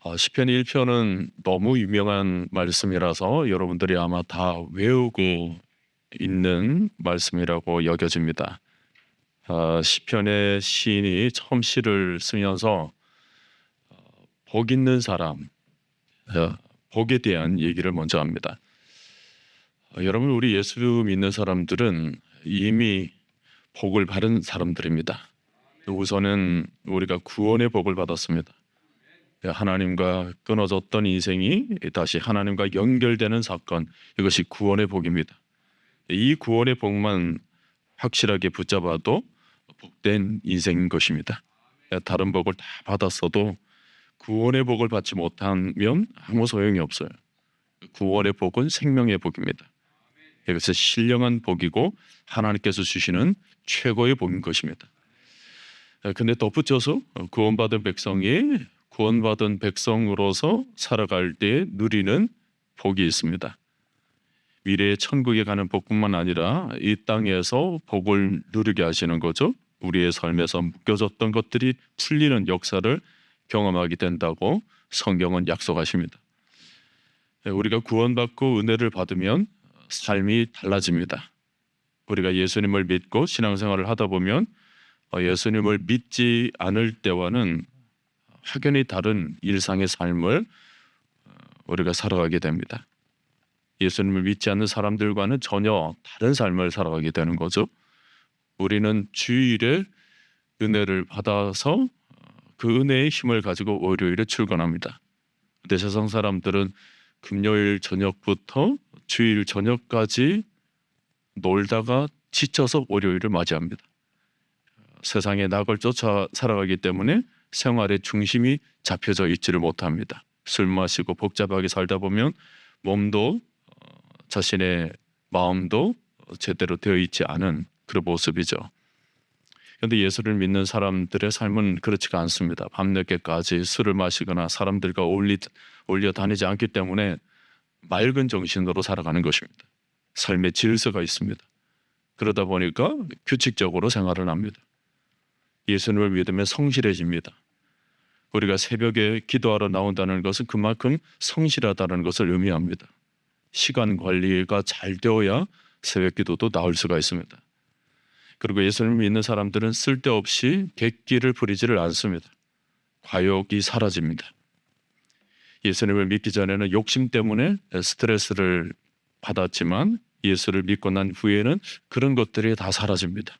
시편 1편은 너무 유명한 말씀이라서 여러분들이 아마 다 외우고 있는 말씀이라고 여겨집니다. 시편의 시인이 처음 시를 쓰면서 복 있는 사람, 복에 대한 얘기를 먼저 합니다. 여러분, 우리 예수 믿는 사람들은 이미 복을 받은 사람들입니다. 우선은 우리가 구원의 복을 받았습니다. 하나님과 끊어졌던 인생이 다시 하나님과 연결되는 사건, 이것이 구원의 복입니다. 이 구원의 복만 확실하게 붙잡아도 복된 인생인 것입니다. 다른 복을 다 받았어도 구원의 복을 받지 못하면 아무 소용이 없어요. 구원의 복은 생명의 복입니다. 이것은 신령한 복이고 하나님께서 주시는 최고의 복인 것입니다. 근데 덧붙여서 구원받은 백성으로서 살아갈 때 누리는 복이 있습니다. 미래의 천국에 가는 복뿐만 아니라 이 땅에서 복을 누리게 하시는 거죠. 우리의 삶에서 묶여졌던 것들이 풀리는 역사를 경험하게 된다고 성경은 약속하십니다. 우리가 구원받고 은혜를 받으면 삶이 달라집니다. 우리가 예수님을 믿고 신앙생활을 하다 보면 예수님을 믿지 않을 때와는 확연히 다른 일상의 삶을 우리가 살아가게 됩니다. 예수님을 믿지 않는 사람들과는 전혀 다른 삶을 살아가게 되는 거죠. 우리는 주일에 은혜를 받아서 그 은혜의 힘을 가지고 월요일에 출근합니다. 근데 세상 사람들은 금요일 저녁부터 주일 저녁까지 놀다가 지쳐서 월요일을 맞이합니다. 세상의 낙을 쫓아 살아가기 때문에 생활의 중심이 잡혀져 있지를 못합니다. 술 마시고 복잡하게 살다 보면 몸도 자신의 마음도 제대로 되어 있지 않은 그런 모습이죠. 그런데 예수를 믿는 사람들의 삶은 그렇지가 않습니다. 밤늦게까지 술을 마시거나 사람들과 어울려 다니지 않기 때문에 맑은 정신으로 살아가는 것입니다. 삶의 질서가 있습니다. 그러다 보니까 규칙적으로 생활을 합니다. 예수님을 믿으면 성실해집니다. 우리가 새벽에 기도하러 나온다는 것은 그만큼 성실하다는 것을 의미합니다. 시간 관리가 잘 되어야 새벽 기도도 나올 수가 있습니다. 그리고 예수님을 믿는 사람들은 쓸데없이 객기를 부리지를 않습니다. 과욕이 사라집니다. 예수님을 믿기 전에는 욕심 때문에 스트레스를 받았지만 예수를 믿고 난 후에는 그런 것들이 다 사라집니다.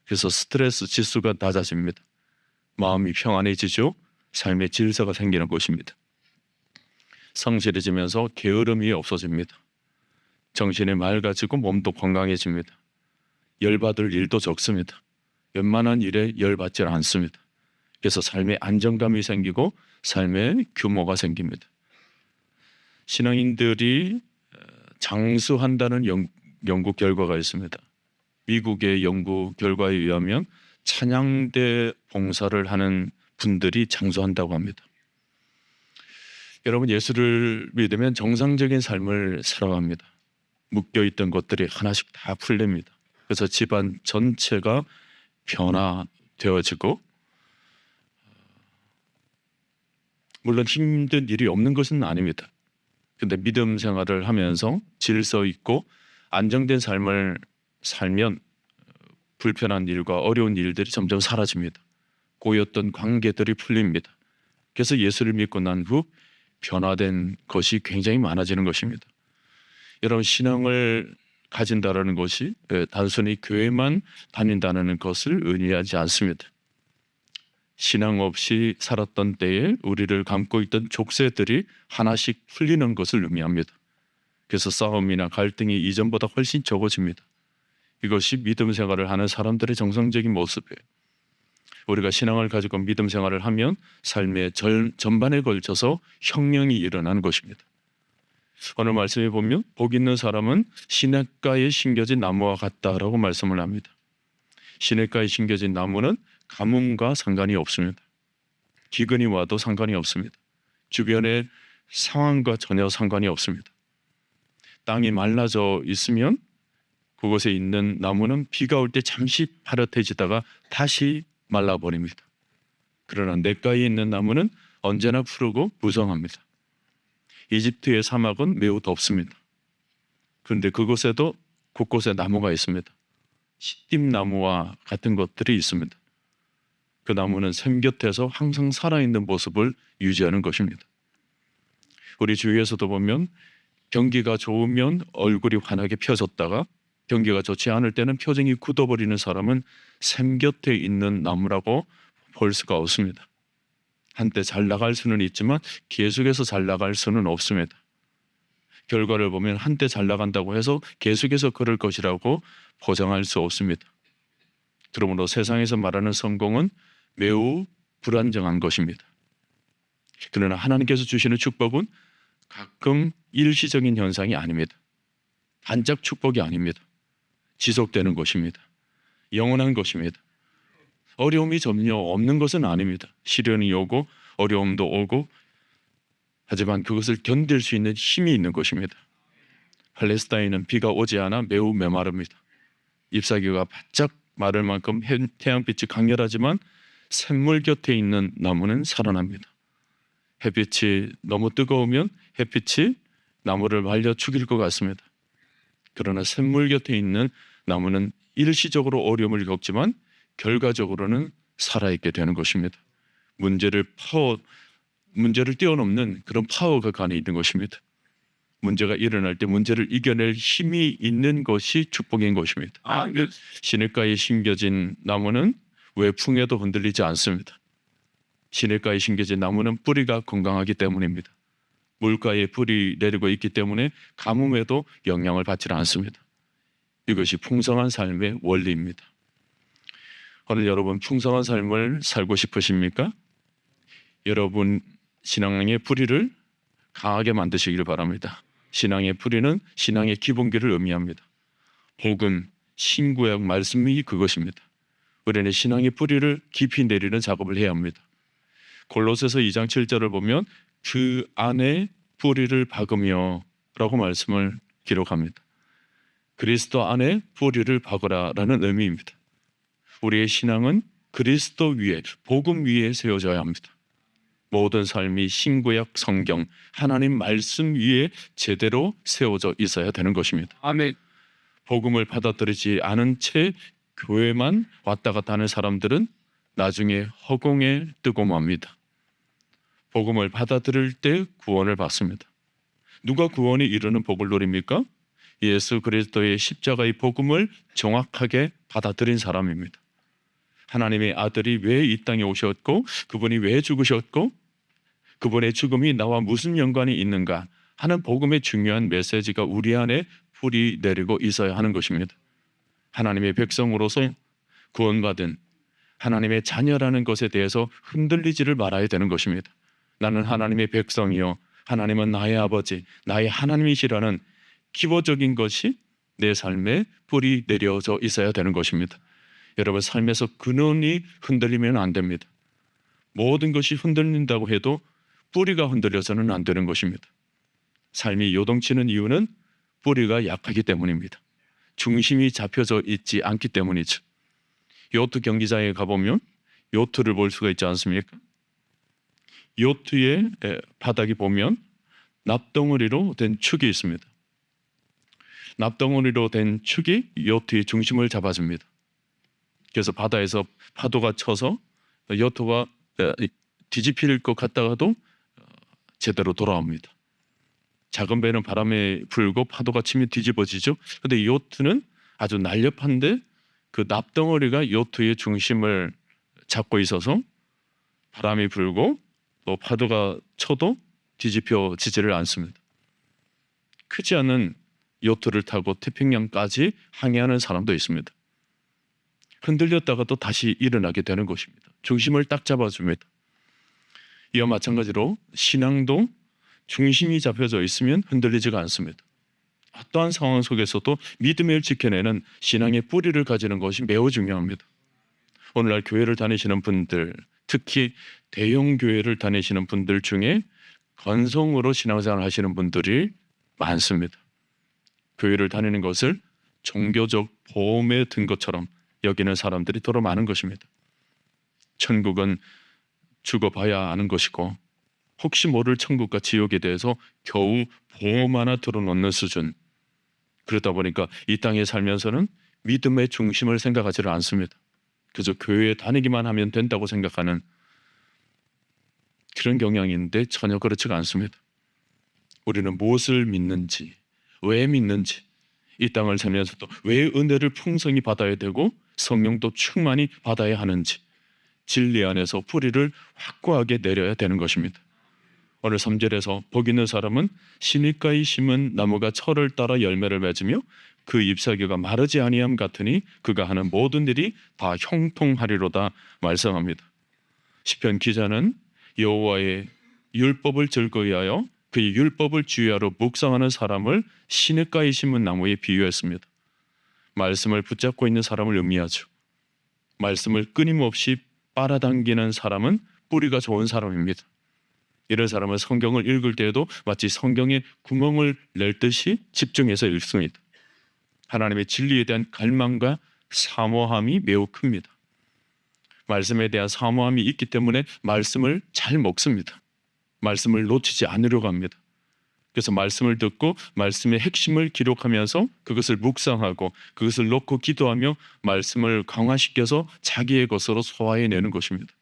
그래서 스트레스 지수가 낮아집니다. 마음이 평안해지죠. 삶의 질서가 생기는 것입니다. 성실해지면서 게으름이 없어집니다. 정신이 맑아지고 몸도 건강해집니다. 열받을 일도 적습니다. 웬만한 일에 열받지 않습니다. 그래서 삶의 안정감이 생기고 삶의 규모가 생깁니다. 신앙인들이 장수한다는 연구 결과가 있습니다. 미국의 연구 결과에 의하면 찬양대 봉사를 하는 분들이 장수한다고 합니다. 여러분, 예수를 믿으면 정상적인 삶을 살아갑니다. 묶여있던 것들이 하나씩 다 풀립니다. 그래서 집안 전체가 변화되어지고, 물론 힘든 일이 없는 것은 아닙니다. 근데 믿음 생활을 하면서 질서 있고 안정된 삶을 살면 불편한 일과 어려운 일들이 점점 사라집니다. 꼬였던 관계들이 풀립니다. 그래서 예수를 믿고 난 후 변화된 것이 굉장히 많아지는 것입니다. 여러분, 신앙을 가진다라는 것이 단순히 교회만 다닌다는 것을 의미하지 않습니다. 신앙 없이 살았던 때에 우리를 감고 있던 족쇄들이 하나씩 풀리는 것을 의미합니다. 그래서 싸움이나 갈등이 이전보다 훨씬 적어집니다. 이것이 믿음 생활을 하는 사람들의 정상적인 모습이에요. 우리가 신앙을 가지고 믿음 생활을 하면 삶의 전반에 걸쳐서 혁명이 일어나는 것입니다. 오늘 말씀에 보면 복 있는 사람은 시냇가에 심겨진 나무와 같다라고 말씀을 합니다. 시냇가에 심겨진 나무는 가뭄과 상관이 없습니다. 기근이 와도 상관이 없습니다. 주변의 상황과 전혀 상관이 없습니다. 땅이 말라져 있으면 그곳에 있는 나무는 비가 올 때 잠시 파릇해지다가 다시 말라버립니다. 그러나 냇가에 있는 나무는 언제나 푸르고 무성합니다. 이집트의 사막은 매우 덥습니다. 그런데 그곳에도 곳곳에 나무가 있습니다. 시띠나무와 같은 것들이 있습니다. 그 나무는 샘 곁에서 항상 살아있는 모습을 유지하는 것입니다. 우리 주위에서도 보면 경기가 좋으면 얼굴이 환하게 펴졌다가 경기가 좋지 않을 때는 표정이 굳어버리는 사람은 샘 곁에 있는 나무라고 볼 수가 없습니다. 한때 잘 나갈 수는 있지만 계속해서 잘 나갈 수는 없습니다. 결과를 보면 한때 잘 나간다고 해서 계속해서 그럴 것이라고 보장할 수 없습니다. 그러므로 세상에서 말하는 성공은 매우 불안정한 것입니다. 그러나 하나님께서 주시는 축복은 가끔 일시적인 현상이 아닙니다. 반짝 축복이 아닙니다. 지속되는 것입니다. 영원한 것입니다. 어려움이 전혀 없는 것은 아닙니다. 시련이 오고 어려움도 오고 하지만 그것을 견딜 수 있는 힘이 있는 것입니다. 팔레스타인은 비가 오지 않아 매우 메마릅니다. 잎사귀가 바짝 마를 만큼 태양빛이 강렬하지만 샘물 곁에 있는 나무는 살아납니다. 햇빛이 너무 뜨거우면 햇빛이 나무를 말려 죽일 것 같습니다. 그러나 샘물 곁에 있는 나무는 일시적으로 어려움을 겪지만 결과적으로는 살아있게 되는 것입니다. 문제를 뛰어넘는 그런 파워가 그 안에 있는 것입니다. 문제가 일어날 때 문제를 이겨낼 힘이 있는 것이 축복인 것입니다. 시냇가에 심겨진 나무는 외풍에도 흔들리지 않습니다. 시냇가에 심겨진 나무는 뿌리가 건강하기 때문입니다. 물가에 불이 내리고 있기 때문에 가뭄에도 영향을 받지 않습니다. 이것이 풍성한 삶의 원리입니다. 오늘 여러분 풍성한 삶을 살고 싶으십니까? 여러분 신앙의 뿌리를 강하게 만드시기를 바랍니다. 신앙의 뿌리는 신앙의 기본기를 의미합니다. 복음, 신구약 말씀이 그것입니다. 우리는 신앙의 뿌리를 깊이 내리는 작업을 해야 합니다. 골로새서 2장 7절을 보면 그 안에 뿌리를 박으며 라고 말씀을 기록합니다. 그리스도 안에 뿌리를 박으라라는 의미입니다. 우리의 신앙은 그리스도 위에, 복음 위에 세워져야 합니다. 모든 삶이 신구약 성경, 하나님 말씀 위에 제대로 세워져 있어야 되는 것입니다. 아멘. 복음을 받아들이지 않은 채 교회만 왔다 갔다 하는 사람들은 나중에 허공에 뜨고 맙니다. 복음을 받아들일 때 구원을 받습니다. 누가 구원에 이르는 복을 누립니까? 예수 그리스도의 십자가의 복음을 정확하게 받아들인 사람입니다. 하나님의 아들이 왜 이 땅에 오셨고 그분이 왜 죽으셨고 그분의 죽음이 나와 무슨 연관이 있는가 하는 복음의 중요한 메시지가 우리 안에 뿌리 내리고 있어야 하는 것입니다. 하나님의 백성으로서 구원받은 하나님의 자녀라는 것에 대해서 흔들리지를 말아야 되는 것입니다. 나는 하나님의 백성이요 하나님은 나의 아버지, 나의 하나님이시라는 기본적인 것이 내 삶에 뿌리 내려져 있어야 되는 것입니다. 여러분 삶에서 근원이 흔들리면 안 됩니다. 모든 것이 흔들린다고 해도 뿌리가 흔들려서는 안 되는 것입니다. 삶이 요동치는 이유는 뿌리가 약하기 때문입니다. 중심이 잡혀져 있지 않기 때문이죠. 요트 경기장에 가보면 요트를 볼 수가 있지 않습니까? 요트의 바닥이 보면 납덩어리로 된 축이 있습니다. 납덩어리로 된 축이 요트의 중심을 잡아줍니다. 그래서 바다에서 파도가 쳐서 요트가 뒤집힐 것 같다가도 제대로 돌아옵니다. 작은 배는 바람에 불고 파도가 치면 뒤집어지죠. 그런데 요트는 아주 날렵한데 그 납덩어리가 요트의 중심을 잡고 있어서 바람이 불고 또 파도가 쳐도 뒤집혀지지를 않습니다. 크지 않은 요트를 타고 태평양까지 항해하는 사람도 있습니다. 흔들렸다가 또 다시 일어나게 되는 것입니다. 중심을 딱 잡아줍니다. 이와 마찬가지로 신앙도 중심이 잡혀져 있으면 흔들리지가 않습니다. 어떠한 상황 속에서도 믿음을 지켜내는 신앙의 뿌리를 가지는 것이 매우 중요합니다. 오늘날 교회를 다니시는 분들, 특히 대형 교회를 다니시는 분들 중에 건성으로 신앙생활을 하시는 분들이 많습니다. 교회를 다니는 것을 종교적 보험에 든 것처럼 여기는 사람들이 더러 많은 것입니다. 천국은 죽어봐야 아는 것이고 혹시 모를 천국과 지옥에 대해서 겨우 보험 하나 들어놓는 수준. 그러다 보니까 이 땅에 살면서는 믿음의 중심을 생각하지를 않습니다. 그저 교회에 다니기만 하면 된다고 생각하는 그런 경향인데 전혀 그렇지가 않습니다. 우리는 무엇을 믿는지, 왜 믿는지, 이 땅을 살면서도 왜 은혜를 풍성히 받아야 되고 성령도 충만히 받아야 하는지 진리 안에서 뿌리를 확고하게 내려야 되는 것입니다. 오늘 3절에서 복 있는 사람은 시냇가에 심은 나무가 철을 따라 열매를 맺으며 그 잎사귀가 마르지 아니함 같으니 그가 하는 모든 일이 다 형통하리로다 말씀합니다. 시편 기자는 여호와의 율법을 즐거이 하여 그의 율법을 주야로 묵상하는 사람을 시냇가에 심은 나무에 비유했습니다. 말씀을 붙잡고 있는 사람을 의미하죠. 말씀을 끊임없이 빨아당기는 사람은 뿌리가 좋은 사람입니다. 이런 사람은 성경을 읽을 때에도 마치 성경에 구멍을 낼 듯이 집중해서 읽습니다. 하나님의 진리에 대한 갈망과 사모함이 매우 큽니다. 말씀에 대한 사모함이 있기 때문에 말씀을 잘 먹습니다. 말씀을 놓치지 않으려고 합니다. 그래서 말씀을 듣고 말씀의 핵심을 기록하면서 그것을 묵상하고 그것을 놓고 기도하며 말씀을 강화시켜서 자기의 것으로 소화해내는 것입니다.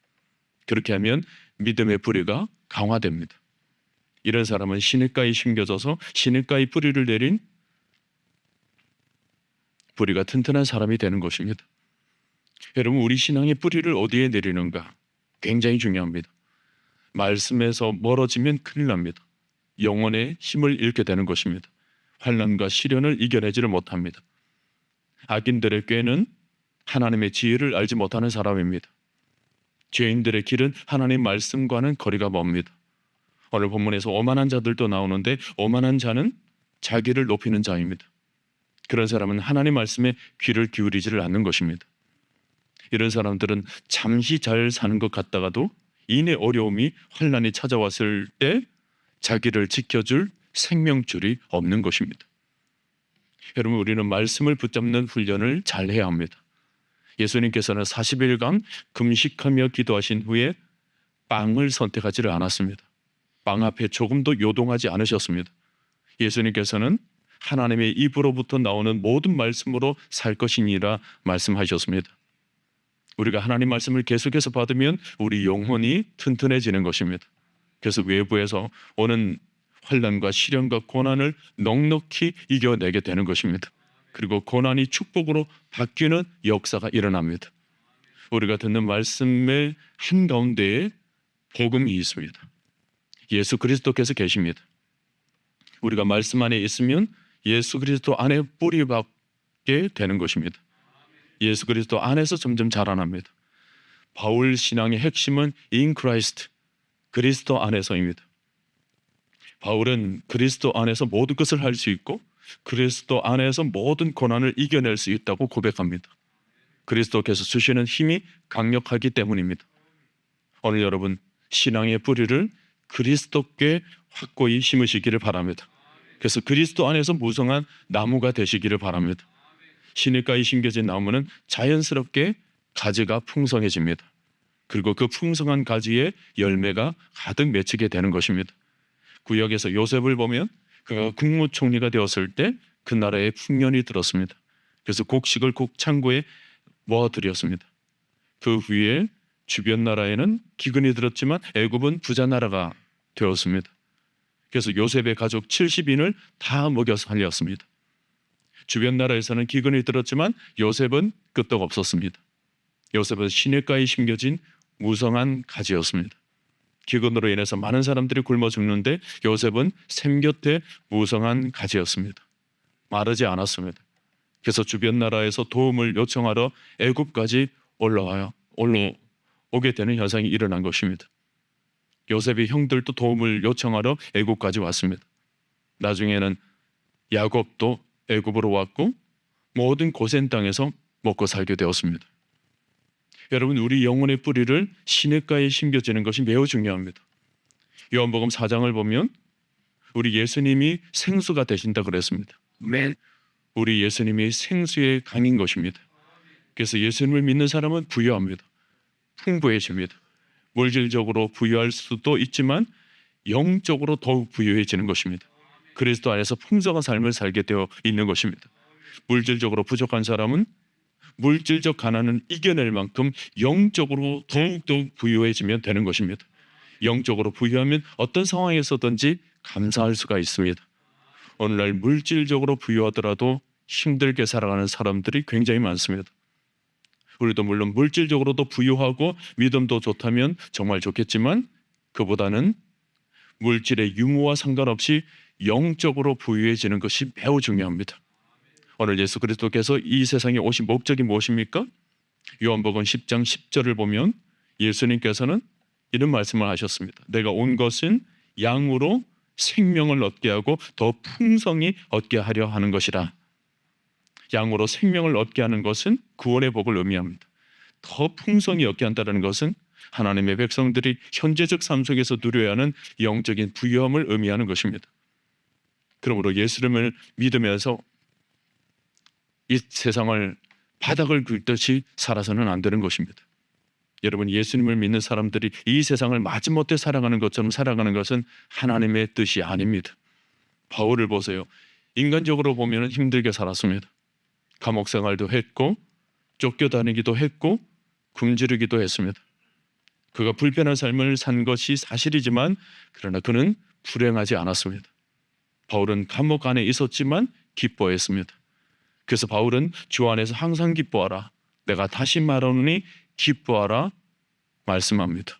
그렇게 하면 믿음의 뿌리가 강화됩니다. 이런 사람은 시냇가에 심겨져서 시냇가에 뿌리를 내린 뿌리가 튼튼한 사람이 되는 것입니다. 여러분, 우리 신앙의 뿌리를 어디에 내리는가 굉장히 중요합니다. 말씀에서 멀어지면 큰일 납니다. 영혼의 힘을 잃게 되는 것입니다. 환난과 시련을 이겨내지를 못합니다. 악인들의 꾀는 하나님의 지혜를 알지 못하는 사람입니다. 죄인들의 길은 하나님의 말씀과는 거리가 멉니다. 오늘 본문에서 오만한 자들도 나오는데 오만한 자는 자기를 높이는 자입니다. 그런 사람은 하나님 말씀에 귀를 기울이지를 않는 것입니다. 이런 사람들은 잠시 잘 사는 것 같다가도 이내 어려움이 환난이 찾아왔을 때 자기를 지켜줄 생명줄이 없는 것입니다. 여러분, 우리는 말씀을 붙잡는 훈련을 잘 해야 합니다. 예수님께서는 40일간 금식하며 기도하신 후에 빵을 선택하지를 않았습니다. 빵 앞에 조금도 요동하지 않으셨습니다. 예수님께서는 하나님의 입으로부터 나오는 모든 말씀으로 살 것이니라 말씀하셨습니다. 우리가 하나님 말씀을 계속해서 받으면 우리 영혼이 튼튼해지는 것입니다. 그래서 외부에서 오는 환난과 시련과 고난을 넉넉히 이겨내게 되는 것입니다. 그리고 고난이 축복으로 바뀌는 역사가 일어납니다. 우리가 듣는 말씀의 한가운데에 복음이 있습니다. 예수 그리스도께서 계십니다. 우리가 말씀 안에 있으면 예수 그리스도 안에 뿌리 박게 되는 것입니다. 예수 그리스도 안에서 점점 자라납니다. 바울 신앙의 핵심은 in Christ, 그리스도 안에서입니다. 바울은 그리스도 안에서 모든 것을 할 수 있고 그리스도 안에서 모든 고난을 이겨낼 수 있다고 고백합니다. 그리스도께서 주시는 힘이 강력하기 때문입니다. 오늘 여러분, 신앙의 뿌리를 그리스도께 확고히 심으시기를 바랍니다. 그래서 그리스도 안에서 무성한 나무가 되시기를 바랍니다. 시냇가에 심겨진 나무는 자연스럽게 가지가 풍성해집니다. 그리고 그 풍성한 가지에 열매가 가득 맺히게 되는 것입니다. 구약에서 요셉을 보면 그가 국무총리가 되었을 때 그 나라에 풍년이 들었습니다. 그래서 곡식을 곡창고에 모아들였습니다. 그 후에 주변 나라에는 기근이 들었지만 애굽은 부자 나라가 되었습니다. 그래서 요셉의 가족 70인을 다 먹여 살렸습니다. 주변 나라에서는 기근이 들었지만 요셉은 끄떡 없었습니다. 요셉은 시냇가에 심겨진 무성한 가지였습니다. 기근으로 인해서 많은 사람들이 굶어 죽는데 요셉은 샘 곁에 무성한 가지였습니다. 마르지 않았습니다. 그래서 주변 나라에서 도움을 요청하러 애굽까지 올라오게 되는 현상이 일어난 것입니다. 요셉의 형들도 도움을 요청하러 애굽까지 왔습니다. 나중에는 야곱도 애굽으로 왔고 모든 고센 땅에서 먹고 살게 되었습니다. 여러분, 우리 영혼의 뿌리를 시냇가에 심겨지는 것이 매우 중요합니다. 요한복음 4장을 보면 우리 예수님이 생수가 되신다 그랬습니다. 우리 예수님이 생수의 강인 것입니다. 그래서 예수님을 믿는 사람은 부유합니다. 풍부해집니다. 물질적으로 부유할 수도 있지만 영적으로 더욱 부유해지는 것입니다. 그리스도 안에서 풍성한 삶을 살게 되어 있는 것입니다. 물질적으로 부족한 사람은 물질적 가난은 이겨낼 만큼 영적으로 더욱더욱 부유해지면 되는 것입니다. 영적으로 부유하면 어떤 상황에서든지 감사할 수가 있습니다. 오늘날 물질적으로 부유하더라도 힘들게 살아가는 사람들이 굉장히 많습니다. 우리도 물론 물질적으로도 부유하고 믿음도 좋다면 정말 좋겠지만 그보다는 물질의 유무와 상관없이 영적으로 부유해지는 것이 매우 중요합니다. 오늘 예수 그리스도께서 이 세상에 오신 목적이 무엇입니까? 요한복음 10장 10절을 보면 예수님께서는 이런 말씀을 하셨습니다. 내가 온 것은 양으로 생명을 얻게 하고 더 풍성히 얻게 하려 하는 것이라. 양으로 생명을 얻게 하는 것은 구원의 복을 의미합니다. 더 풍성히 얻게 한다는 것은 하나님의 백성들이 현재적 삶 속에서 누려야 하는 영적인 부유함을 의미하는 것입니다. 그러므로 예수님을 믿으면서 이 세상을 바닥을 긁듯이 살아서는 안 되는 것입니다. 여러분, 예수님을 믿는 사람들이 이 세상을 마지못해 살아가는 것처럼 살아가는 것은 하나님의 뜻이 아닙니다. 바울을 보세요. 인간적으로 보면 힘들게 살았습니다. 감옥 생활도 했고 쫓겨다니기도 했고 굶주리기도 했습니다. 그가 불편한 삶을 산 것이 사실이지만 그러나 그는 불행하지 않았습니다. 바울은 감옥 안에 있었지만 기뻐했습니다. 그래서 바울은 주 안에서 항상 기뻐하라. 내가 다시 말하노니 기뻐하라 말씀합니다.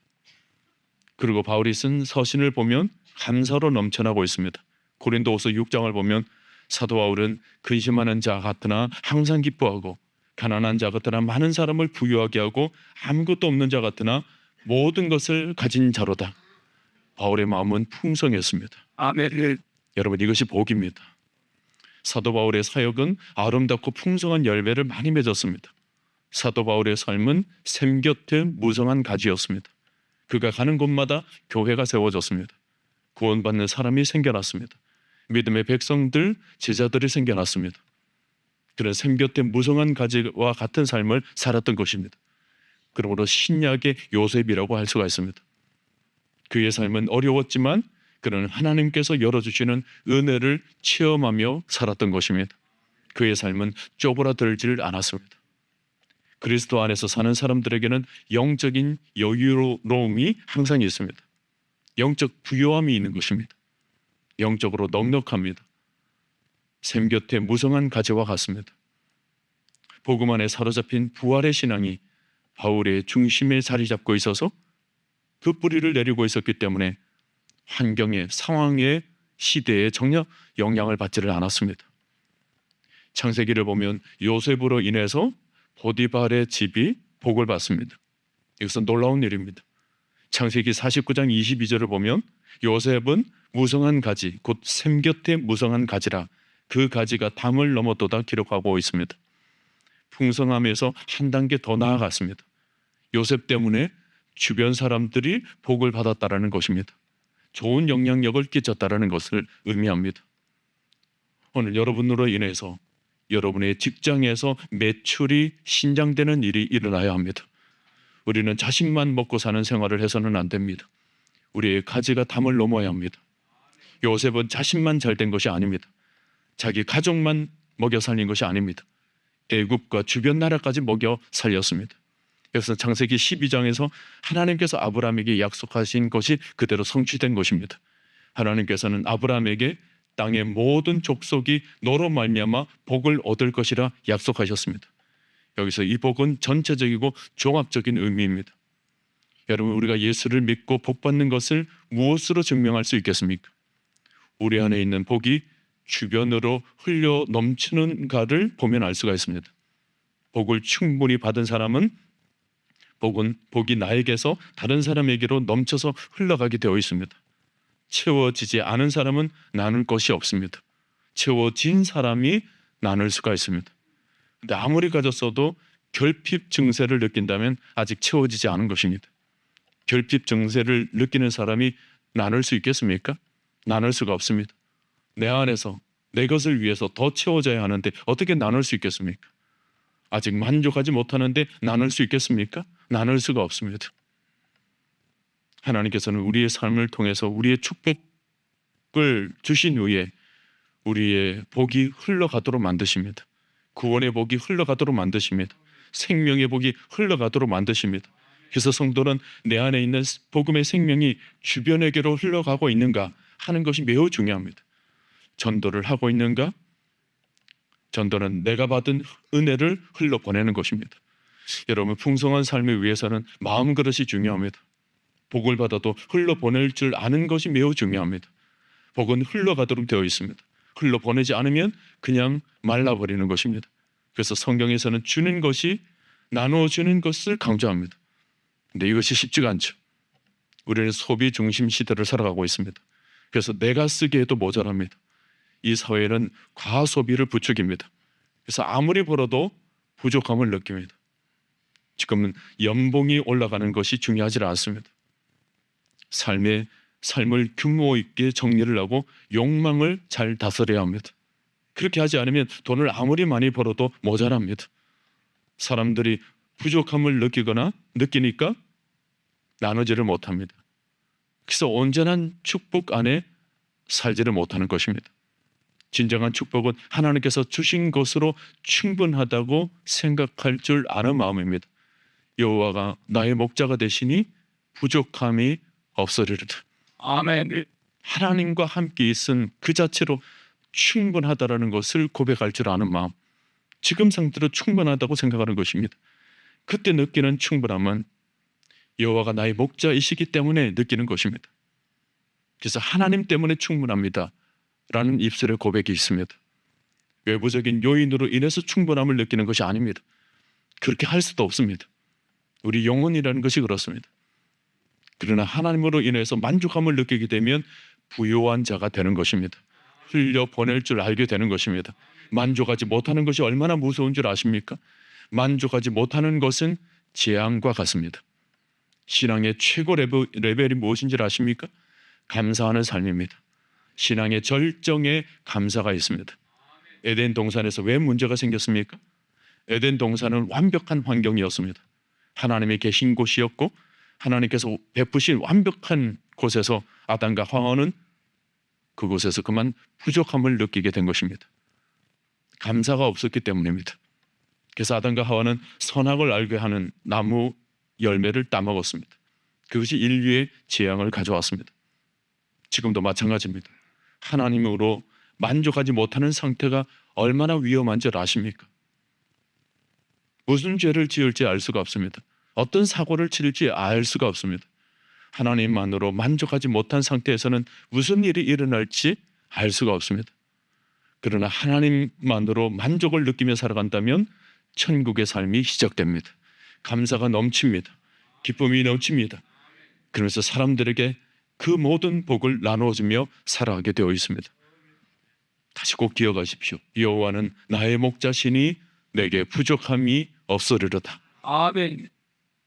그리고 바울이 쓴 서신을 보면 감사로 넘쳐나고 있습니다. 고린도후서 6장을 보면 사도 바울은 근심하는 자 같으나 항상 기뻐하고 가난한 자 같으나 많은 사람을 부유하게 하고 아무것도 없는 자 같으나 모든 것을 가진 자로다. 바울의 마음은 풍성했습니다. 아멘. 여러분, 이것이 복입니다. 사도 바울의 사역은 아름답고 풍성한 열매를 많이 맺었습니다. 사도 바울의 삶은 샘 곁에 무성한 가지였습니다. 그가 가는 곳마다 교회가 세워졌습니다. 구원받는 사람이 생겨났습니다. 믿음의 백성들, 제자들이 생겨났습니다. 그런 샘 곁에 무성한 가지와 같은 삶을 살았던 것입니다. 그러므로 신약의 요셉이라고 할 수가 있습니다. 그의 삶은 어려웠지만 그는 하나님께서 열어주시는 은혜를 체험하며 살았던 것입니다. 그의 삶은 쪼그라들질 않았습니다. 그리스도 안에서 사는 사람들에게는 영적인 여유로움이 항상 있습니다. 영적 부요함이 있는 것입니다. 영적으로 넉넉합니다. 샘 곁에 무성한 가지와 같습니다. 복음 안에 사로잡힌 부활의 신앙이 바울의 중심에 자리 잡고 있어서 그 뿌리를 내리고 있었기 때문에 환경에, 상황에, 시대에 전혀 영향을 받지를 않았습니다. 창세기를 보면 요셉으로 인해서 보디발의 집이 복을 받습니다. 이것은 놀라운 일입니다. 창세기 49장 22절을 보면 요셉은 무성한 가지, 곧 샘 곁에 무성한 가지라 그 가지가 담을 넘어도다 기록하고 있습니다. 풍성함에서 한 단계 더 나아갔습니다. 요셉 때문에 주변 사람들이 복을 받았다라는 것입니다. 좋은 영향력을 끼쳤다라는 것을 의미합니다. 오늘 여러분으로 인해서 여러분의 직장에서 매출이 신장되는 일이 일어나야 합니다. 우리는 자식만 먹고 사는 생활을 해서는 안 됩니다. 우리의 가지가 담을 넘어야 합니다. 요셉은 자신만 잘된 것이 아닙니다. 자기 가족만 먹여 살린 것이 아닙니다. 애굽과 주변 나라까지 먹여 살렸습니다. 그래서 창세기 12장에서 하나님께서 아브라함에게 약속하신 것이 그대로 성취된 것입니다. 하나님께서는 아브라함에게 땅의 모든 족속이 너로 말미암아 복을 얻을 것이라 약속하셨습니다. 여기서 이 복은 전체적이고 종합적인 의미입니다. 여러분, 우리가 예수를 믿고 복 받는 것을 무엇으로 증명할 수 있겠습니까? 우리 안에 있는 복이 주변으로 흘려 넘치는가를 보면 알 수가 있습니다. 복을 충분히 받은 사람은 복이 나에게서 다른 사람에게로 넘쳐서 흘러가게 되어 있습니다. 채워지지 않은 사람은 나눌 것이 없습니다. 채워진 사람이 나눌 수가 있습니다. 근데 아무리 가졌어도 결핍 증세를 느낀다면 아직 채워지지 않은 것입니다. 결핍 증세를 느끼는 사람이 나눌 수 있겠습니까? 나눌 수가 없습니다. 내 안에서 내 것을 위해서 더 채워져야 하는데 어떻게 나눌 수 있겠습니까? 아직 만족하지 못하는데 나눌 수 있겠습니까? 나눌 수가 없습니다. 하나님께서는 우리의 삶을 통해서 우리의 축복을 주신 후에 우리의 복이 흘러가도록 만드십니다. 구원의 복이 흘러가도록 만드십니다. 생명의 복이 흘러가도록 만드십니다. 그래서 성도는 내 안에 있는 복음의 생명이 주변에게로 흘러가고 있는가 하는 것이 매우 중요합니다. 전도를 하고 있는가? 전도는 내가 받은 은혜를 흘러보내는 것입니다. 여러분, 풍성한 삶을 위해서는 마음 그릇이 중요합니다. 복을 받아도 흘러보낼 줄 아는 것이 매우 중요합니다. 복은 흘러가도록 되어 있습니다. 흘러보내지 않으면 그냥 말라버리는 것입니다. 그래서 성경에서는 주는 것이 나누어주는 것을 강조합니다. 근데 이것이 쉽지가 않죠. 우리는 소비 중심 시대를 살아가고 있습니다. 그래서 내가 쓰기에도 모자랍니다. 이 사회는 과소비를 부추깁니다. 그래서 아무리 벌어도 부족함을 느낍니다. 지금은 연봉이 올라가는 것이 중요하지 않습니다. 삶을 규모 있게 정리를 하고 욕망을 잘 다스려야 합니다. 그렇게 하지 않으면 돈을 아무리 많이 벌어도 모자랍니다. 사람들이 부족함을 느끼니까 나누지를 못합니다. 그래서 온전한 축복 안에 살지를 못하는 것입니다. 진정한 축복은 하나님께서 주신 것으로 충분하다고 생각할 줄 아는 마음입니다. 여호와가 나의 목자가 되시니 부족함이 없으리로다. 아멘. 하나님과 함께 있은 그 자체로 충분하다라는 것을 고백할 줄 아는 마음, 지금 상태로 충분하다고 생각하는 것입니다. 그때 느끼는 충분함은 여호와가 나의 목자이시기 때문에 느끼는 것입니다. 그래서 하나님 때문에 충분합니다 라는 입술의 고백이 있습니다. 외부적인 요인으로 인해서 충분함을 느끼는 것이 아닙니다. 그렇게 할 수도 없습니다. 우리 영혼이라는 것이 그렇습니다. 그러나 하나님으로 인해서 만족함을 느끼게 되면 부요한 자가 되는 것입니다. 흘려보낼 줄 알게 되는 것입니다. 만족하지 못하는 것이 얼마나 무서운 줄 아십니까? 만족하지 못하는 것은 재앙과 같습니다. 신앙의 최고 레벨이 무엇인지 아십니까? 감사하는 삶입니다. 신앙의 절정에 감사가 있습니다. 에덴 동산에서 왜 문제가 생겼습니까? 에덴 동산은 완벽한 환경이었습니다. 하나님이 계신 곳이었고 하나님께서 베푸신 완벽한 곳에서 아담과 하와는 그곳에서 그만 부족함을 느끼게 된 것입니다. 감사가 없었기 때문입니다. 그래서 아담과 하와는 선악을 알게 하는 나무 열매를 따먹었습니다. 그것이 인류의 재앙을 가져왔습니다. 지금도 마찬가지입니다. 하나님으로 만족하지 못하는 상태가 얼마나 위험한 줄 아십니까? 무슨 죄를 지을지 알 수가 없습니다. 어떤 사고를 치를지 알 수가 없습니다. 하나님만으로 만족하지 못한 상태에서는 무슨 일이 일어날지 알 수가 없습니다. 그러나 하나님만으로 만족을 느끼며 살아간다면 천국의 삶이 시작됩니다. 감사가 넘칩니다. 기쁨이 넘칩니다. 그러면서 사람들에게 그 모든 복을 나누어주며 살아가게 되어 있습니다. 다시 꼭 기억하십시오. 여호와는 나의 목자시니 내게 부족함이 없으리로다. 아멘.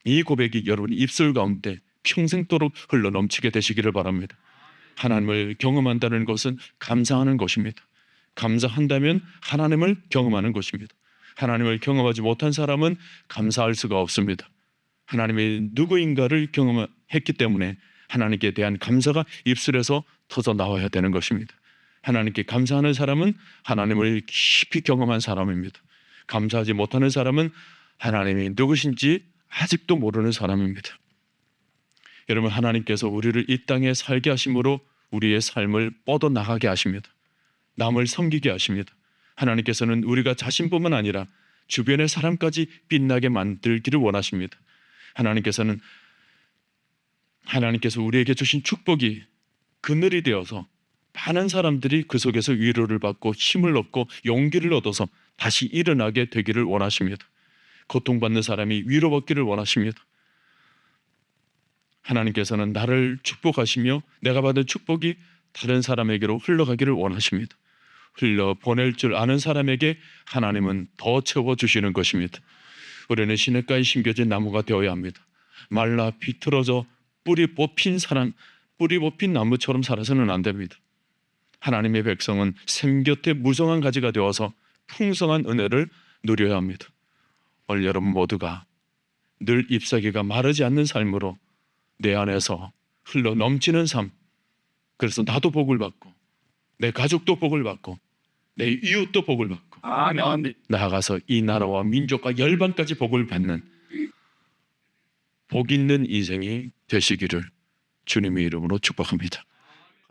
이 고백이 여러분 입술 가운데 평생도록 흘러넘치게 되시기를 바랍니다. 하나님을 경험한다는 것은 감사하는 것입니다. 감사한다면 하나님을 경험하는 것입니다. 하나님을 경험하지 못한 사람은 감사할 수가 없습니다. 하나님이 누구인가를 경험했기 때문에 하나님께 대한 감사가 입술에서 터져 나와야 되는 것입니다. 하나님께 감사하는 사람은 하나님을 깊이 경험한 사람입니다. 감사하지 못하는 사람은 하나님이 누구신지 아직도 모르는 사람입니다. 여러분, 하나님께서 우리를 이 땅에 살게 하심으로 우리의 삶을 뻗어나가게 하십니다. 남을 섬기게 하십니다. 하나님께서는 우리가 자신뿐만 아니라 주변의 사람까지 빛나게 만들기를 원하십니다. 하나님께서 우리에게 주신 축복이 그늘이 되어서 많은 사람들이 그 속에서 위로를 받고 힘을 얻고 용기를 얻어서 다시 일어나게 되기를 원하십니다. 고통받는 사람이 위로받기를 원하십니다. 하나님께서는 나를 축복하시며 내가 받은 축복이 다른 사람에게로 흘러가기를 원하십니다. 흘러보낼 줄 아는 사람에게 하나님은 더 채워주시는 것입니다. 우리는 시냇가에 심겨진 나무가 되어야 합니다. 말라 비틀어져 뿌리 뽑힌 나무처럼 살아서는 안 됩니다. 하나님의 백성은 샘 곁에 무성한 가지가 되어서 풍성한 은혜를 누려야 합니다. 오늘 여러분 모두가 늘 잎사귀가 마르지 않는 삶으로 내 안에서 흘러 넘치는 삶. 그래서 나도 복을 받고 내 가족도 복을 받고 내 이웃도 복을 받고 나아가서 이 나라와 민족과 열방까지 복을 받는 복 있는 인생이 되시기를 주님의 이름으로 축복합니다.